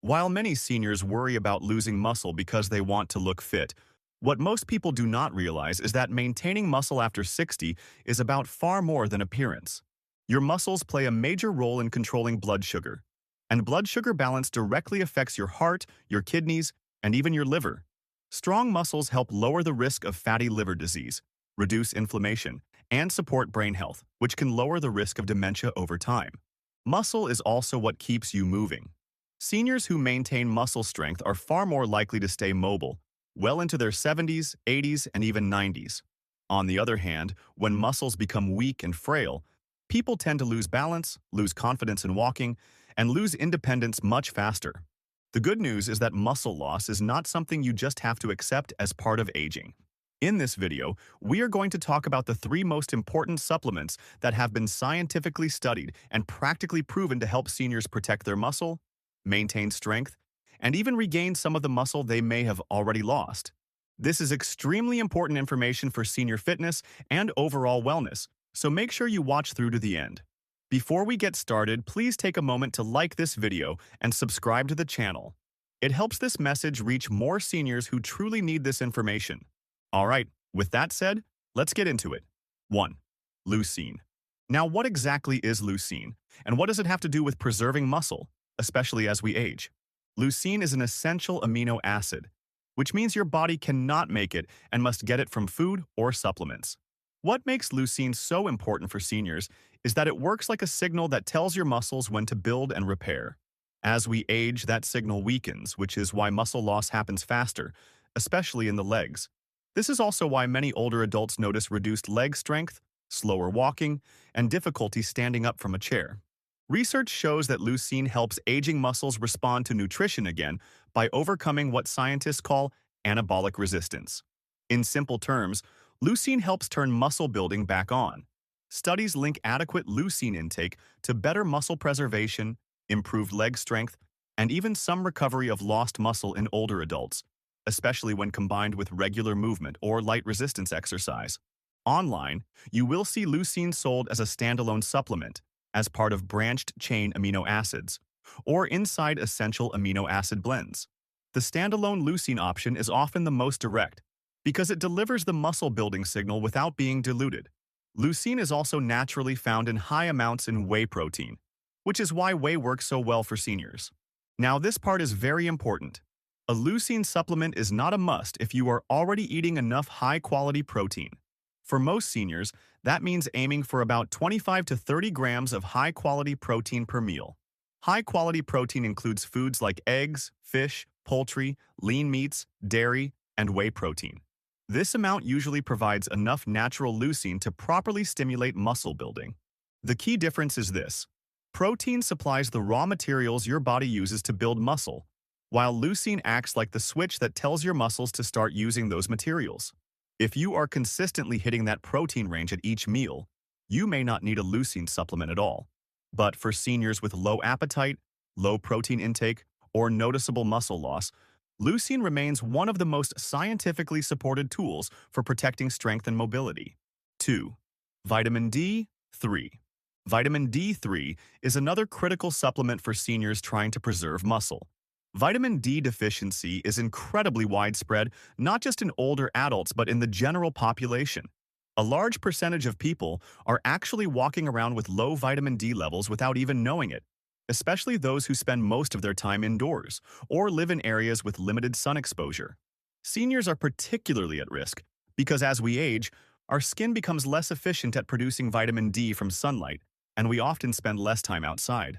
While many seniors worry about losing muscle because they want to look fit, what most people do not realize is that maintaining muscle after 60 is about far more than appearance. Your muscles play a major role in controlling blood sugar, and blood sugar balance directly affects your heart, your kidneys, and even your liver. Strong muscles help lower the risk of fatty liver disease, reduce inflammation, and support brain health, which can lower the risk of dementia over time. Muscle is also what keeps you moving. Seniors who maintain muscle strength are far more likely to stay mobile, well into their 70s, 80s, and even 90s. On the other hand, when muscles become weak and frail, people tend to lose balance, lose confidence in walking, and lose independence much faster. The good news is that muscle loss is not something you just have to accept as part of aging. In this video, we are going to talk about the three most important supplements that have been scientifically studied and practically proven to help seniors protect their muscle, maintain strength, and even regain some of the muscle they may have already lost. This is extremely important information for senior fitness and overall wellness, so make sure you watch through to the end. Before we get started, please take a moment to like this video and subscribe to the channel. It helps this message reach more seniors who truly need this information. Alright, with that said, let's get into it. 1. Leucine. Now, what exactly is leucine, and what does it have to do with preserving muscle, especially as we age? Leucine is an essential amino acid, which means your body cannot make it and must get it from food or supplements. What makes leucine so important for seniors is that it works like a signal that tells your muscles when to build and repair. As we age, that signal weakens, which is why muscle loss happens faster, especially in the legs. This is also why many older adults notice reduced leg strength, slower walking, and difficulty standing up from a chair. Research shows that leucine helps aging muscles respond to nutrition again by overcoming what scientists call anabolic resistance. In simple terms, leucine helps turn muscle building back on. Studies link adequate leucine intake to better muscle preservation, improved leg strength, and even some recovery of lost muscle in older adults, especially when combined with regular movement or light resistance exercise. Online, you will see leucine sold as a standalone supplement, as part of branched-chain amino acids, or inside essential amino acid blends. The standalone leucine option is often the most direct, because it delivers the muscle-building signal without being diluted. Leucine is also naturally found in high amounts in whey protein, which is why whey works so well for seniors. Now, this part is very important. A leucine supplement is not a must if you are already eating enough high-quality protein. For most seniors, that means aiming for about 25 to 30 grams of high-quality protein per meal. High-quality protein includes foods like eggs, fish, poultry, lean meats, dairy, and whey protein. This amount usually provides enough natural leucine to properly stimulate muscle building. The key difference is this: protein supplies the raw materials your body uses to build muscle, while leucine acts like the switch that tells your muscles to start using those materials. If you are consistently hitting that protein range at each meal, you may not need a leucine supplement at all. But for seniors with low appetite, low protein intake, or noticeable muscle loss, leucine remains one of the most scientifically supported tools for protecting strength and mobility. 2. Vitamin D3. Vitamin D3 is another critical supplement for seniors trying to preserve muscle. Vitamin D deficiency is incredibly widespread, not just in older adults but in the general population. A large percentage of people are actually walking around with low vitamin D levels without even knowing it, especially those who spend most of their time indoors or live in areas with limited sun exposure. Seniors are particularly at risk because as we age, our skin becomes less efficient at producing vitamin D from sunlight, and we often spend less time outside.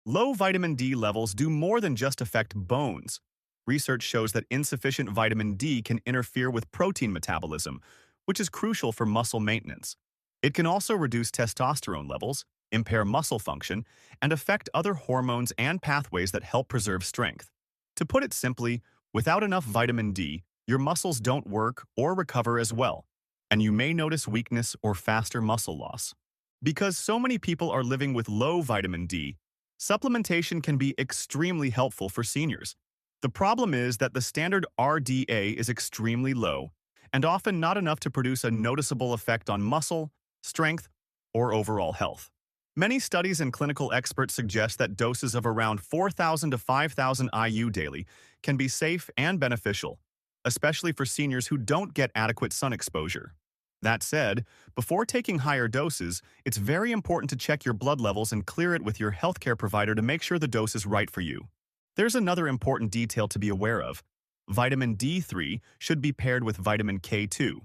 Low vitamin D levels do more than just affect bones. Research shows that insufficient vitamin D can interfere with protein metabolism, which is crucial for muscle maintenance. It can also reduce testosterone levels, impair muscle function, and affect other hormones and pathways that help preserve strength. To put it simply, without enough vitamin D, your muscles don't work or recover as well, and you may notice weakness or faster muscle loss. Because so many people are living with low vitamin D, supplementation can be extremely helpful for seniors. The problem is that the standard RDA is extremely low and often not enough to produce a noticeable effect on muscle, strength, or overall health. Many studies and clinical experts suggest that doses of around 4,000 to 5,000 IU daily can be safe and beneficial, especially for seniors who don't get adequate sun exposure. That said, before taking higher doses, it's very important to check your blood levels and clear it with your healthcare provider to make sure the dose is right for you. There's another important detail to be aware of. Vitamin D3 should be paired with vitamin K2.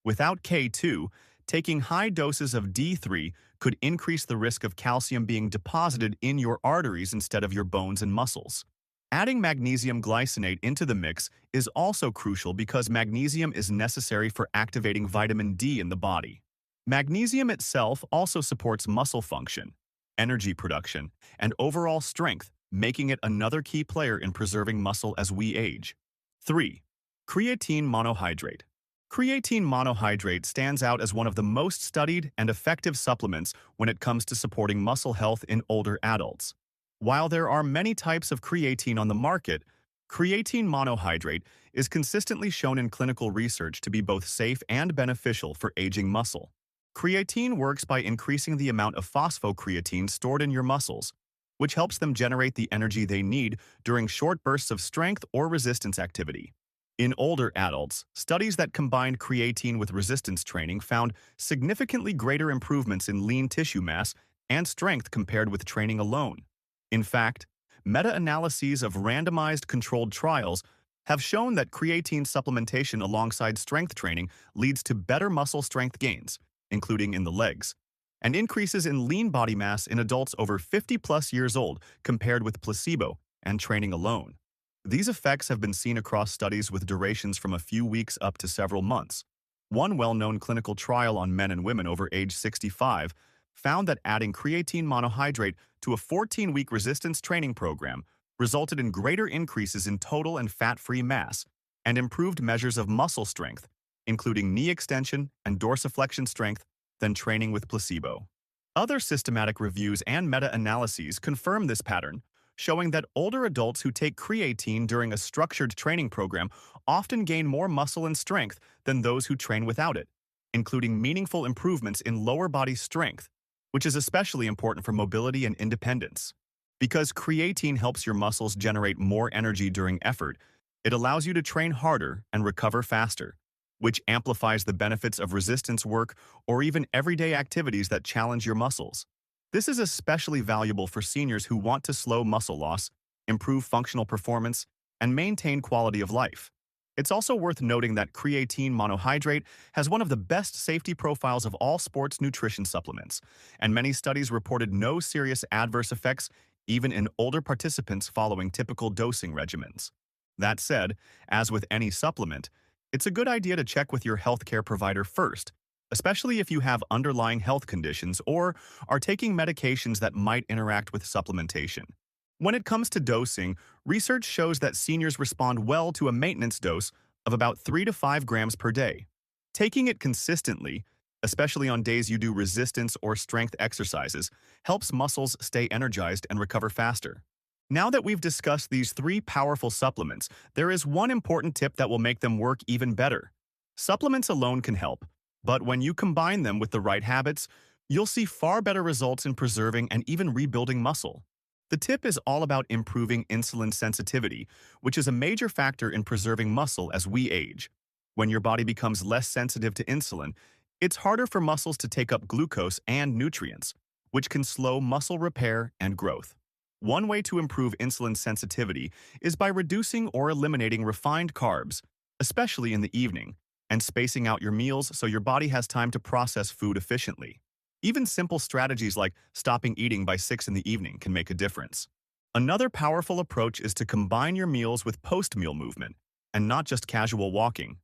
Without K2, taking high doses of D3 could increase the risk of calcium being deposited in your arteries instead of your bones and muscles. Adding magnesium glycinate into the mix is also crucial because magnesium is necessary for activating vitamin D in the body. Magnesium itself also supports muscle function, energy production, and overall strength, making it another key player in preserving muscle as we age. 3. Creatine monohydrate. Creatine monohydrate stands out as one of the most studied and effective supplements when it comes to supporting muscle health in older adults. While there are many types of creatine on the market, creatine monohydrate is consistently shown in clinical research to be both safe and beneficial for aging muscle. Creatine works by increasing the amount of phosphocreatine stored in your muscles, which helps them generate the energy they need during short bursts of strength or resistance activity. In older adults, studies that combined creatine with resistance training found significantly greater improvements in lean tissue mass and strength compared with training alone. In fact, meta-analyses of randomized controlled trials have shown that creatine supplementation alongside strength training leads to better muscle strength gains, including in the legs, and increases in lean body mass in adults over 50-plus years old compared with placebo and training alone. These effects have been seen across studies with durations from a few weeks up to several months. One well-known clinical trial on men and women over age 65 found that adding creatine monohydrate to a 14-week resistance training program resulted in greater increases in total and fat-free mass and improved measures of muscle strength, including knee extension and dorsiflexion strength, than training with placebo. Other systematic reviews and meta-analyses confirm this pattern, showing that older adults who take creatine during a structured training program often gain more muscle and strength than those who train without it, including meaningful improvements in lower body strength, which is especially important for mobility and independence. Because creatine helps your muscles generate more energy during effort, it allows you to train harder and recover faster, which amplifies the benefits of resistance work or even everyday activities that challenge your muscles. This is especially valuable for seniors who want to slow muscle loss, improve functional performance, and maintain quality of life. It's also worth noting that creatine monohydrate has one of the best safety profiles of all sports nutrition supplements, and many studies reported no serious adverse effects even in older participants following typical dosing regimens. That said, as with any supplement, it's a good idea to check with your healthcare provider first, especially if you have underlying health conditions or are taking medications that might interact with supplementation. When it comes to dosing, research shows that seniors respond well to a maintenance dose of about 3 to 5 grams per day. Taking it consistently, especially on days you do resistance or strength exercises, helps muscles stay energized and recover faster. Now that we've discussed these 3 powerful supplements, there is one important tip that will make them work even better. Supplements alone can help, but when you combine them with the right habits, you'll see far better results in preserving and even rebuilding muscle. The tip is all about improving insulin sensitivity, which is a major factor in preserving muscle as we age. When your body becomes less sensitive to insulin, it's harder for muscles to take up glucose and nutrients, which can slow muscle repair and growth. One way to improve insulin sensitivity is by reducing or eliminating refined carbs, especially in the evening, and spacing out your meals so your body has time to process food efficiently. Even simple strategies like stopping eating by 6 in the evening can make a difference. Another powerful approach is to combine your meals with post-meal movement, and not just casual walking.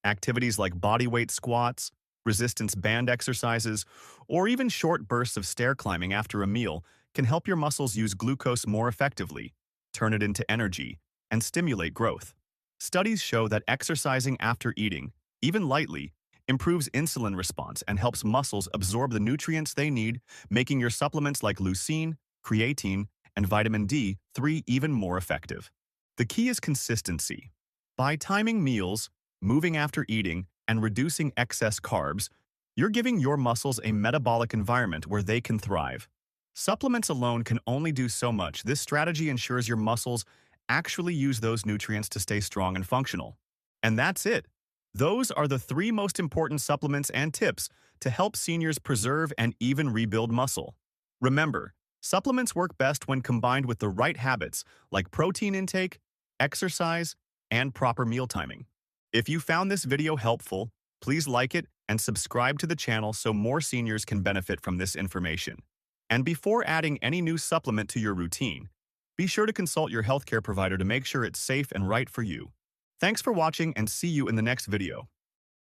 Activities like bodyweight squats, resistance band exercises, or even short bursts of stair climbing after a meal can help your muscles use glucose more effectively, turn it into energy, and stimulate growth. Studies show that exercising after eating, even lightly, improves insulin response and helps muscles absorb the nutrients they need, making your supplements like leucine, creatine, and vitamin D3 even more effective. The key is consistency. By timing meals, moving after eating, and reducing excess carbs, you're giving your muscles a metabolic environment where they can thrive. Supplements alone can only do so much. This strategy ensures your muscles actually use those nutrients to stay strong and functional. And that's it. Those are the three most important supplements and tips to help seniors preserve and even rebuild muscle. Remember, supplements work best when combined with the right habits like protein intake, exercise, and proper meal timing. If you found this video helpful, please like it and subscribe to the channel so more seniors can benefit from this information. And before adding any new supplement to your routine, be sure to consult your healthcare provider to make sure it's safe and right for you. Thanks for watching and see you in the next video.